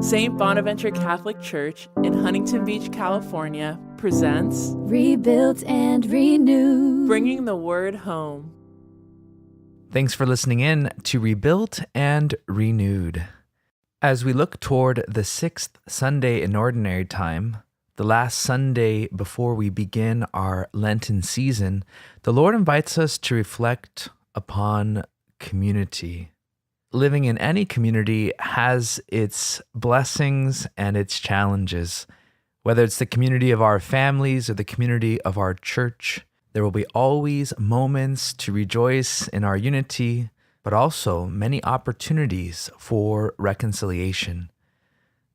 St. Bonaventure Catholic Church in Huntington Beach, California presents Rebuilt and Renewed, Bringing the Word Home. Thanks for listening in to Rebuilt and Renewed. As we look toward the 6th Sunday in Ordinary Time, the last Sunday before we begin our Lenten season, the Lord invites us to reflect upon community. Living in any community has its blessings and its challenges. Whether it's the community of our families or the community of our church, there will be always moments to rejoice in our unity, but also many opportunities for reconciliation.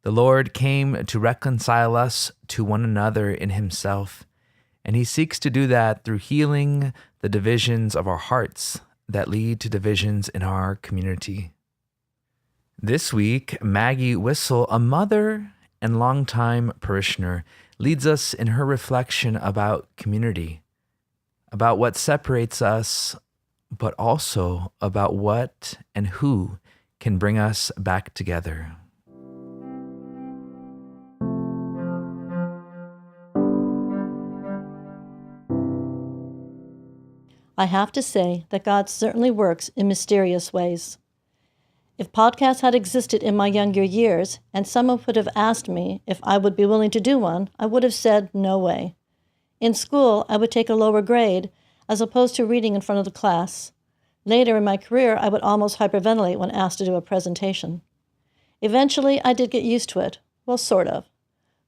The Lord came to reconcile us to one another in Himself, and He seeks to do that through healing the divisions of our hearts that lead to divisions in our community. This week, Maggie Wissel, a mother and longtime parishioner, leads us in her reflection about community, about what separates us, but also about what and who can bring us back together. I have to say that God certainly works in mysterious ways. If podcasts had existed in my younger years and someone would have asked me if I would be willing to do one, I would have said no way. In school, I would take a lower grade as opposed to reading in front of the class. Later in my career, I would almost hyperventilate when asked to do a presentation. Eventually, I did get used to it. Well, sort of.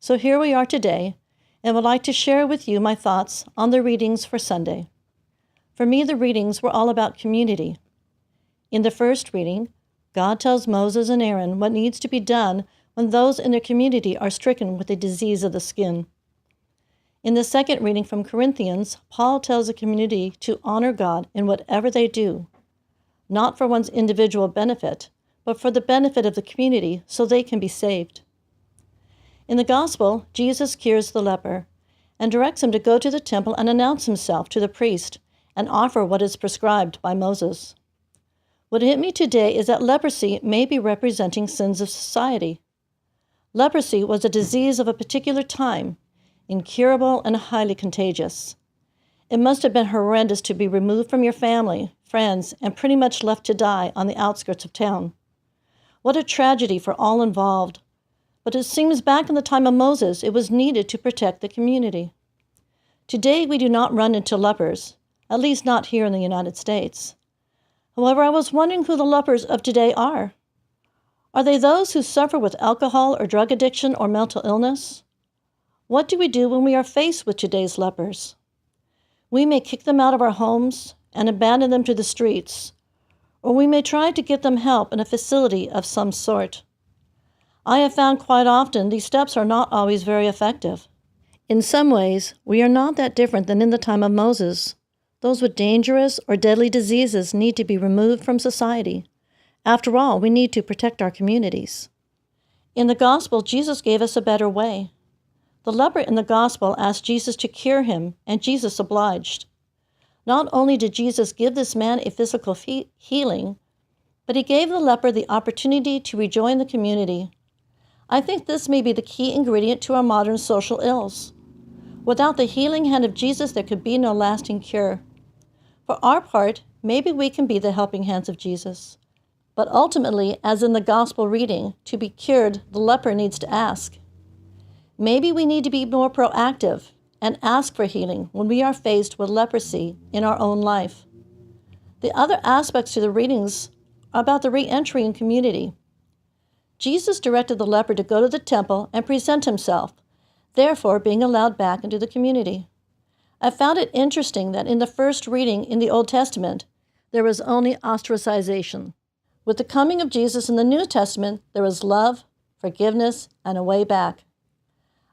So here we are today, and would like to share with you my thoughts on the readings for Sunday. For me, the readings were all about community. In the first reading, God tells Moses and Aaron what needs to be done when those in their community are stricken with a disease of the skin. In the second reading from Corinthians, Paul tells the community to honor God in whatever they do, not for one's individual benefit, but for the benefit of the community so they can be saved. In the Gospel, Jesus cures the leper and directs him to go to the temple and announce himself to the priest and offer what is prescribed by Moses. What hit me today is that leprosy may be representing sins of society. Leprosy was a disease of a particular time, incurable and highly contagious. It must have been horrendous to be removed from your family, friends, and pretty much left to die on the outskirts of town. What a tragedy for all involved. But it seems back in the time of Moses, it was needed to protect the community. Today we do not run into lepers, at least not here in the United States. However, I was wondering who the lepers of today are. Are they those who suffer with alcohol or drug addiction or mental illness? What do we do when we are faced with today's lepers? We may kick them out of our homes and abandon them to the streets, or we may try to get them help in a facility of some sort. I have found quite often these steps are not always very effective. In some ways, we are not that different than in the time of Moses. Those with dangerous or deadly diseases need to be removed from society. After all, we need to protect our communities. In the Gospel, Jesus gave us a better way. The leper in the Gospel asked Jesus to cure him, and Jesus obliged. Not only did Jesus give this man a physical healing, but he gave the leper the opportunity to rejoin the community. I think this may be the key ingredient to our modern social ills. Without the healing hand of Jesus, there could be no lasting cure. For our part, maybe we can be the helping hands of Jesus. But ultimately, as in the Gospel reading, to be cured, the leper needs to ask. Maybe we need to be more proactive and ask for healing when we are faced with leprosy in our own life. The other aspects to the readings are about the re-entry in community. Jesus directed the leper to go to the temple and present himself, therefore being allowed back into the community. I found it interesting that in the first reading in the Old Testament, there was only ostracization. With the coming of Jesus in the New Testament, there was love, forgiveness, and a way back.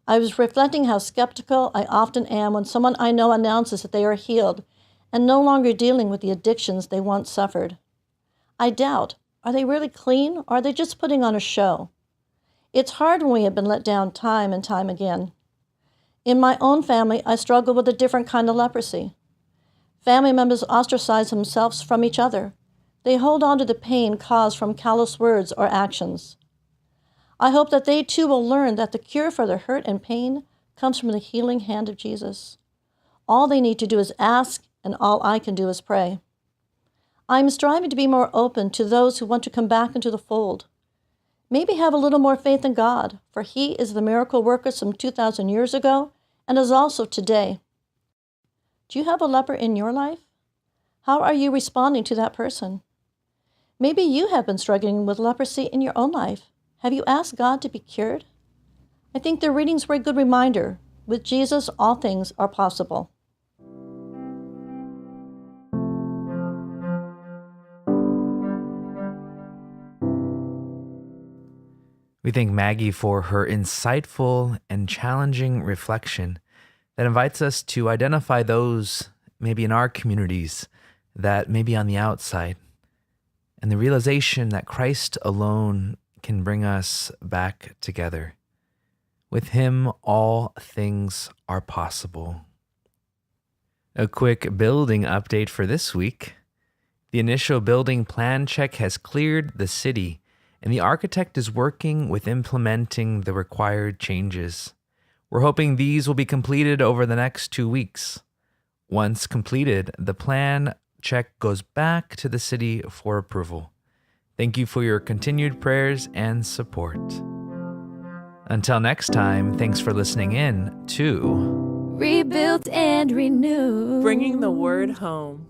I was reflecting how skeptical I often am when someone I know announces that they are healed and no longer dealing with the addictions they once suffered. I doubt, are they really clean or are they just putting on a show? It's hard when we have been let down time and time again. In my own family, I struggle with a different kind of leprosy. Family members ostracize themselves from each other. They hold on to the pain caused from callous words or actions. I hope that they too will learn that the cure for their hurt and pain comes from the healing hand of Jesus. All they need to do is ask, and all I can do is pray. I'm striving to be more open to those who want to come back into the fold. Maybe have a little more faith in God, for He is the miracle worker some 2,000 years ago and is also today. Do you have a leper in your life? How are you responding to that person? Maybe you have been struggling with leprosy in your own life. Have you asked God to be cured? I think the readings were a good reminder. With Jesus, all things are possible. We thank Maggie for her insightful and challenging reflection that invites us to identify those maybe in our communities that may be on the outside, and the realization that Christ alone can bring us back together. With Him, all things are possible. A quick building update for this week. The initial building plan check has cleared the city, and the architect is working with implementing the required changes. We're hoping these will be completed over the next 2 weeks. Once completed, the plan check goes back to the city for approval. Thank you for your continued prayers and support. Until next time, thanks for listening in to Rebuilt and renewed. Bringing the word home.